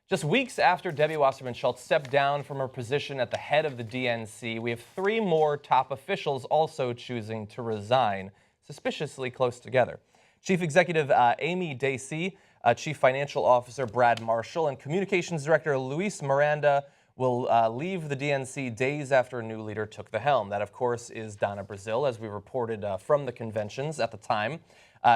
Just weeks after Debbie Wasserman Schultz stepped down from her position at the head of the DNC, we have 3 more top officials also choosing to resign, suspiciously close together. Chief Executive Amy Dacey, Chief Financial Officer Brad Marshall, and Communications Director Luis Miranda will leave the DNC days after a new leader took the helm. That, of course, is Donna Brazile, as we reported from the conventions at the time.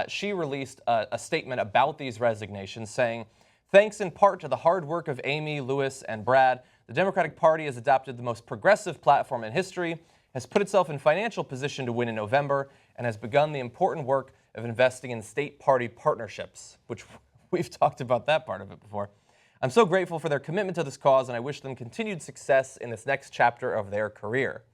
She released a statement about these resignations, saying, "Thanks in part to the hard work of Amy, Luis, and Brad, the Democratic Party has adopted the most progressive platform in history, has put itself in financial position to win in November, and has begun the important work of investing in state party partnerships," which we've talked about that part of it before. "I'm so grateful for their commitment to this cause, and I wish them continued success in this next chapter of their career."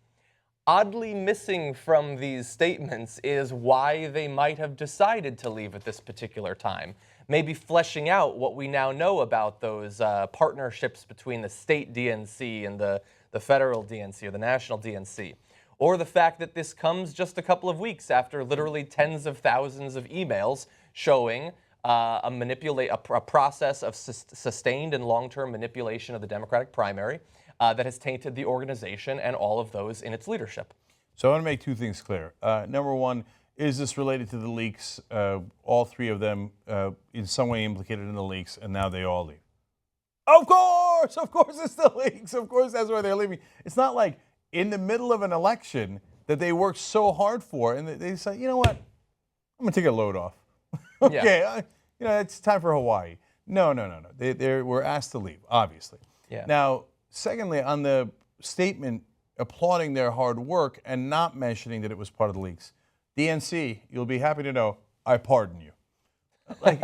Oddly missing from these statements is why they might have decided to leave at this particular time. Maybe fleshing out what we now know about those partnerships between the state DNC and the federal DNC or the national DNC. Or the fact that this comes just a couple of weeks after literally tens of thousands of emails showing a process of sustained and long-term manipulation of the Democratic primary that has tainted the organization and all of those in its leadership. So I want to make 2 things clear. Number one, is this related to the leaks? All 3 of them in some way implicated in the leaks, and now they all leave. Of course it's the leaks. Of course that's why they're leaving. It's not like in the middle of an election that they worked so hard for, and they say, you know what, I'm going to take a load off. Okay, Yeah. It's time for Hawaii. No. They were asked to leave, obviously. Yeah. Now, secondly, on the statement applauding their hard work and not mentioning that it was part of the leaks, DNC, you'll be happy to know, I pardon you. Like,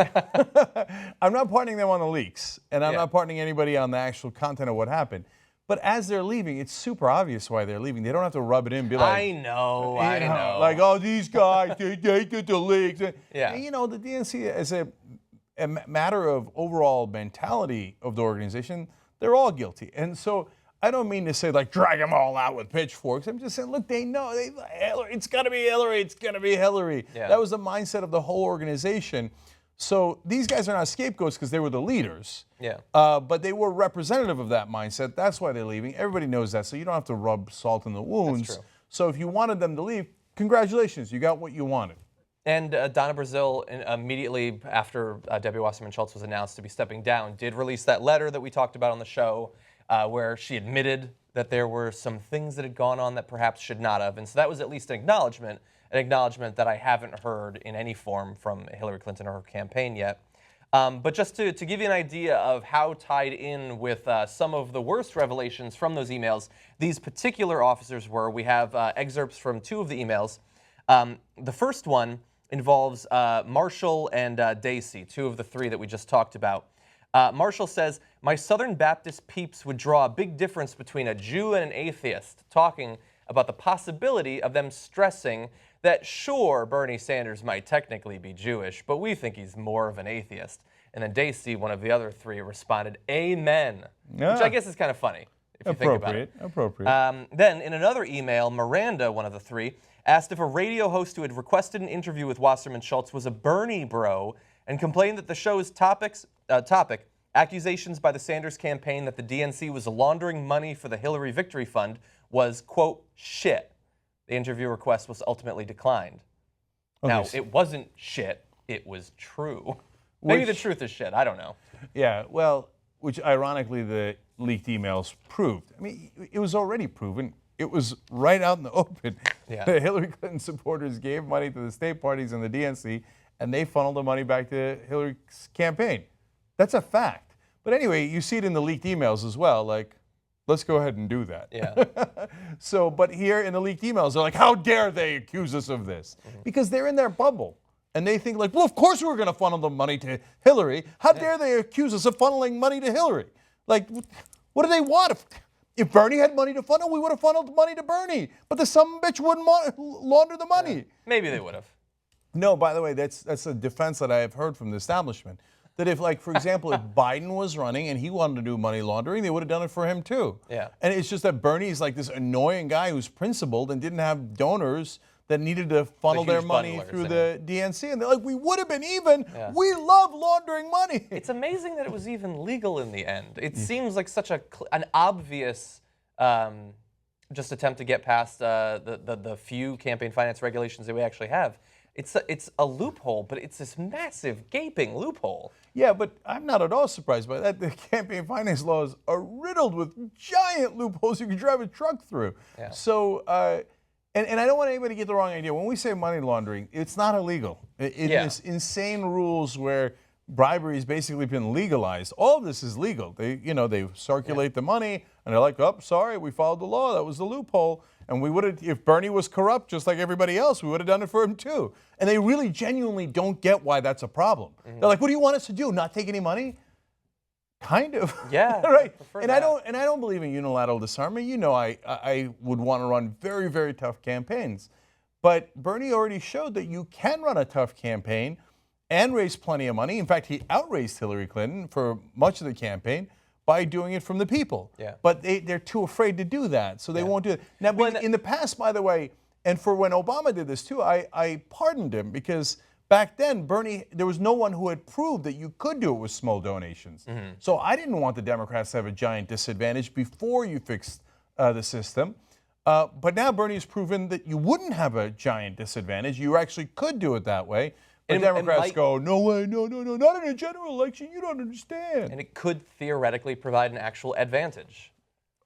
I'm not pardoning them on the leaks, and I'm not pardoning anybody on the actual content of what happened. But as they're leaving, it's super obvious why they're leaving. They don't have to rub it in and be like, I know. Like, oh, these guys, they did the leaks. Yeah. And, the DNC, as a matter of overall mentality of the organization, they're all guilty. And so I don't mean to say, like, drag them all out with pitchforks. I'm just saying, look, they know. Hillary, it's got to be Hillary. It's going to be Hillary. Yeah. That was the mindset of the whole organization. So these guys are not scapegoats because they were the leaders. Yeah. But they were representative of that mindset. That's why they're leaving. Everybody knows that. So you don't have to rub salt in the wounds. That's true. So if you wanted them to leave, congratulations. You got what you wanted. And Donna Brazile, immediately after Debbie Wasserman Schultz was announced to be stepping down, did release that letter that we talked about on the show where she admitted that there were some things that had gone on that perhaps should not have. And so that was at least an acknowledgement that I haven't heard in any form from Hillary Clinton or her campaign yet. But just to give you an idea of how tied in with some of the worst revelations from those emails these particular officers were, we have excerpts from 2 of the emails. The first one involves Marshall and Dacey, 2 of the 3 that we just talked about. Marshall says, "My Southern Baptist peeps would draw a big difference between a Jew and an atheist, talking about the possibility of them stressing that sure, Bernie Sanders might technically be Jewish, but we think he's more of an atheist." And then Dacey, one of the other 3, responded, "Amen," which I guess is kind of funny if you think about it. Appropriate. Then in another email, Miranda, one of the 3, asked if a radio host who had requested an interview with Wasserman Schultz was a Bernie bro and complained that the show's topic, accusations by the Sanders campaign that the DNC was laundering money for the Hillary Victory Fund, was, quote, shit. The interview request was ultimately declined. Okay. Now, it wasn't shit, it was true. Maybe the truth is shit, I don't know. Yeah, well, which ironically the leaked emails proved. I mean, it was already proven. It was right out in the open. Yeah. The Hillary Clinton supporters gave money to the state parties and the DNC, and they funneled the money back to Hillary's campaign. That's a fact. But anyway, you see it in the leaked emails as well, like, let's go ahead and do that. Yeah. So, but here in the leaked emails, they're like, how dare they accuse us of this? Because they're in their bubble. And they think like, well, of course we're going to funnel the money to Hillary. How dare they accuse us of funneling money to Hillary? Like, what do they want? If Bernie had money to funnel, we would have funneled money to Bernie. But the sumbitch wouldn't launder the money. Yeah. Maybe they would have. No, by the way, that's a defense that I have heard from the establishment. That if, like, for example, if Biden was running and he wanted to do money laundering, they would have done it for him too. Yeah. And it's just that Bernie's like this annoying guy who's principled and didn't have donors that needed to funnel their huge money bundlers, through I the DNC, and they're like, we would have been even. Yeah. We love laundering money. It's amazing that it was even legal in the end. It seems like such an obvious just attempt to get past the few campaign finance regulations that we actually have. It's a loophole, but it's this massive, gaping loophole. Yeah, but I'm not at all surprised by that. The campaign finance laws are riddled with giant loopholes you can drive a truck through. Yeah. So, and I don't want anybody to get the wrong idea. When we say money laundering, it's not illegal. It is insane rules where bribery has basically been legalized. All of this is legal. They circulate the money, and they're like, oh, sorry, we followed the law. That was the loophole. And we would have, if Bernie was corrupt, just like everybody else, we would have done it for him too. And they really genuinely don't get why that's a problem. They're like, what do you want us to do? Not take any money? Kind of. Yeah. Right. I don't believe in unilateral disarmament. You know, I would want to run very, very tough campaigns. But Bernie already showed that you can run a tough campaign and raise plenty of money. In fact, he outraised Hillary Clinton for much of the campaign by doing it from the people. Yeah. But they're too afraid to do that, so they won't do it. Now, in the past, by the way, and for when Obama did this too, I pardoned him because back then, Bernie, there was no one who had proved that you could do it with small donations. So I didn't want the Democrats to have a giant disadvantage before you fixed the system. But now Bernie has proven that you wouldn't have a giant disadvantage. You actually could do it that way. But Democrats go, no way, no, not in a general election. You don't understand. And it could theoretically provide an actual advantage.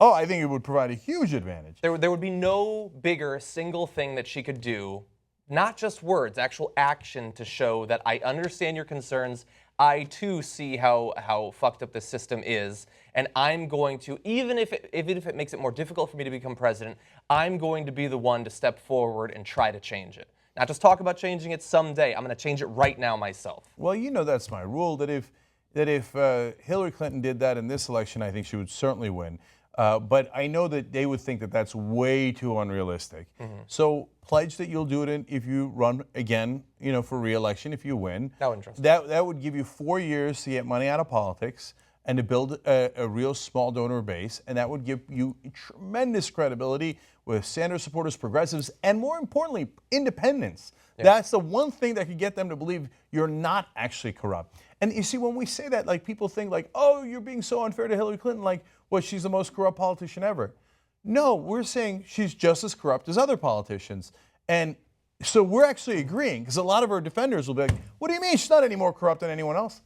Oh, I think it would provide a huge advantage. There would be no bigger single thing that she could do, not just words, actual action to show that I understand your concerns. I too see how fucked up this system is, and I'm going to, even if it makes it more difficult for me to become president, I'm going to be the one to step forward and try to change it. Not just talk about changing it someday. I'm going to change it right now myself. Well, you know that's my rule. That if Hillary Clinton did that in this election, I think she would certainly win. But I know that they would think that that's way too unrealistic. So pledge that you'll do it if you run again, for re-election if you win. That would interest me. That would give you 4 years to get money out of politics and to build a real small donor base, and that would give you tremendous credibility with Sanders supporters, progressives, and more importantly, independents. Yeah. That's the one thing that could get them to believe you're not actually corrupt. And you see, when we say that, like, people think like, oh, you're being so unfair to Hillary Clinton, like, well, she's the most corrupt politician ever. No, we're saying she's just as corrupt as other politicians. And so we're actually agreeing, because a lot of her defenders will be like, what do you mean she's not any more corrupt than anyone else?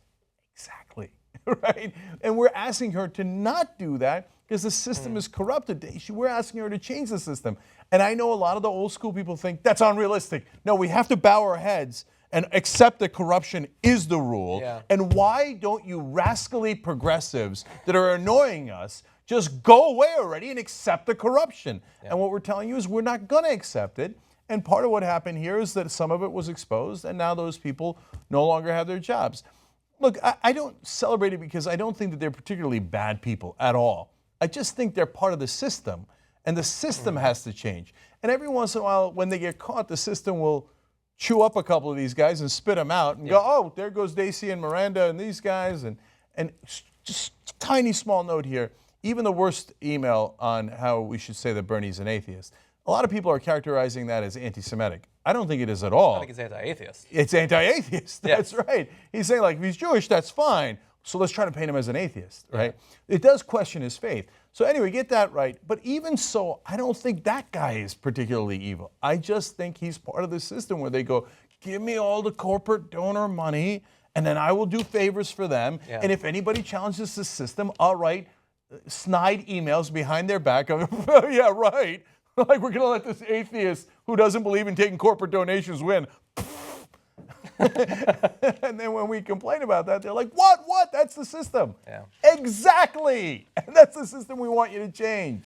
Exactly, right? And we're asking her to not do that because the system is corrupted. We're asking her to change the system. And I know a lot of the old school people think that's unrealistic. No, we have to bow our heads and accept that corruption is the rule. Yeah. And why don't you rascally progressives that are annoying us just go away already and accept the corruption? Yeah. And what we're telling you is we're not going to accept it. And part of what happened here is that some of it was exposed, and now those people no longer have their jobs. Look, I don't celebrate it because I don't think that they're particularly bad people at all. I just think they're part of the system, and the system has to change. And every once in a while, when they get caught, the system will chew up a couple of these guys and spit them out and go, oh, there goes Dacey and Miranda and these guys. And just tiny small note here, even the worst email on how we should say that Bernie's an atheist, a lot of people are characterizing that as anti-Semitic. I don't think it is at all. I think it's anti-atheist. It's anti-atheist. That's right. He's saying, like, if he's Jewish, that's fine. So let's try to paint him as an atheist, right? Yeah. It does question his faith. So anyway, get that right. But even so, I don't think that guy is particularly evil. I just think he's part of the system where they go, give me all the corporate donor money, and then I will do favors for them. Yeah. And if anybody challenges the system, I'll write snide emails behind their back of, oh, yeah, right. Like, we're going to let this atheist who doesn't believe in taking corporate donations win. And then when we complain about that, they're like, what? That's the system. Yeah. Exactly. And that's the system we want you to change.